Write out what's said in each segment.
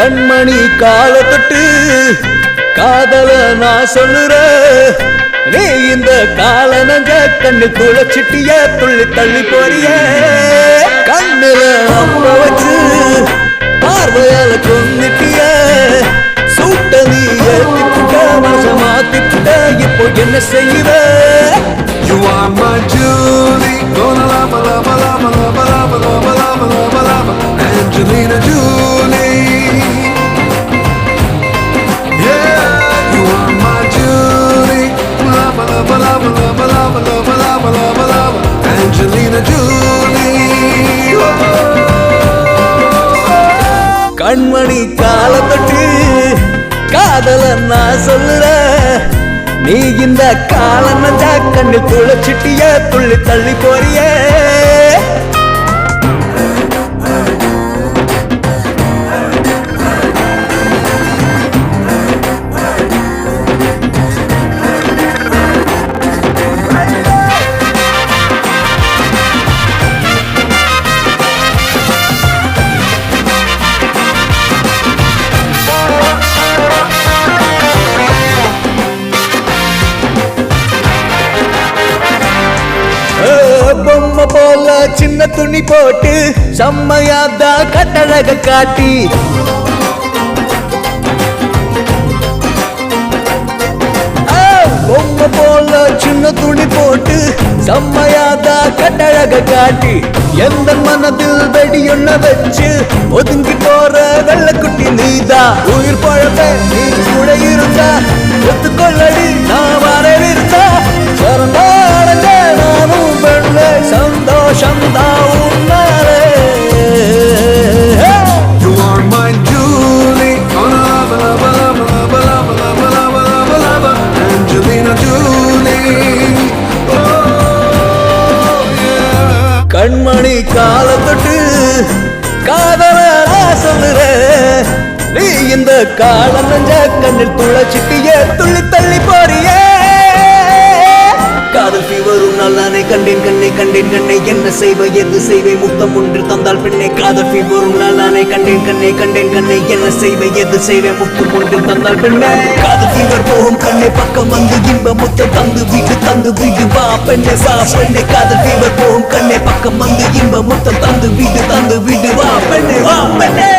கண்மணி கால தொட்டு காதல நான் சொல்லுறேன். நீ இந்த கால நஞ்ச கண்ணு குளச்சிட்டிய துள்ளி தள்ளி போறிய. கண்ணுல அம்ப வச்சு பார்வையால கொண்டுட்டிய. சூட்ட நீ ஏத்திட்ட மனச மாத்திட்ட. இப்போ என்ன செய்வ? You are my Julie, gonna love, love, love, love, love, love, love, love, love, Angelina Jolie. Yeah, you are my Julie, love, love, love, love, love, love, love, love, love, Angelina Jolie. கண்மணி கால தொட்டு காதல நான் சொல்லுறேன். நீ இந்த கால நஞ்சா கண்ணு குளச்சிட்டிய துள்ளி தள்ளி போறிய. பொம்மை போல சின்ன துணி போட்டு செம்மையாதா கட்டழக காட்டி. பொம்மை போல சின்ன துணி போட்டு செம்மையாதா கட்டழக காட்டி. எந்த மனதில் வெடியொன்ன வச்சு ஒதுங்கி போற வெள்ளக்குட்டி நீதா. உயிர் பழப்ப நீ கூட இருந்தா ஒத்துக்கொள்ளடி நான் வரவிருந்தா. சரணாடங்க நானும் பெண்ண சந்தோஷம் தான் உன்னாலே. You are my Julie, gonna love, love, love, love, love, love, love, love, love, Angelina Jolie. Oh yeah. கண்மணி கால தொட்டு காதல நான் சொல்லுறேன். நீ இந்த கால நஞ்ச கண்ணில் துளச்சிட்டிய துள்ளி தள்ளி போறிய. காதல் ஃபீவரும் நல்லானே கண்டேன் கண்ணே கண்டேன் கண்ணே என்ன செய்வ எது செய்வை முத்தம் ஒன்று தந்தால் பெண்ணே. காதல் ஃபீவரும் நல்லானே கண்டேன் கண்ணே கண்டேன் கண்ணே என்ன செய்வ எது செய்வை முத்தம் ஒன்று தந்தால் பெண்ணே. காதல் ஃபீவர் போகும் கண்ணே பக்கம் வந்து இன்ப முத்தம் தந்து வீடு வா பெண்ணே வா பெண்ணே. காதல் ஃபீவர் போகும் கண்ணே பக்கம் வந்து இன்ப முத்தம் தந்து வீடு வா பெண்ணே வா பெண்ணே.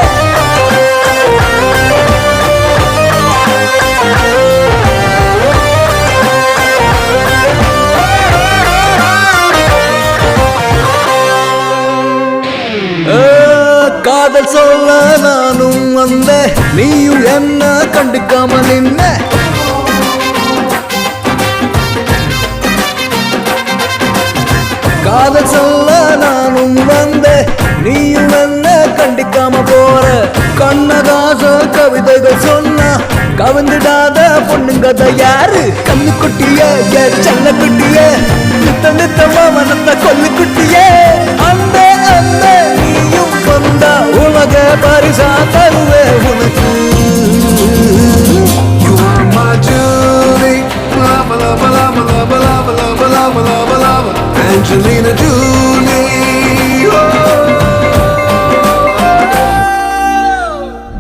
காதல் சொல்ல நானும் வந்த நீயும் என்ன கண்டுக்காம நின்ன. காதல் சொல்ல நானும் வந்த நீயும் என்ன கண்டுக்காம போற. கண்ணதாச கவிதைகள் சொன்னா கவிழ்ந்துடாத பொண்ணுங்கத யாரு? கண்ணு குட்டிய செல்ல குட்டிய நித்தமா மனத்த கொல்லு குட்டிய. அந்த அந்த நீயும் வந்தா உலக பரிசா தருவே.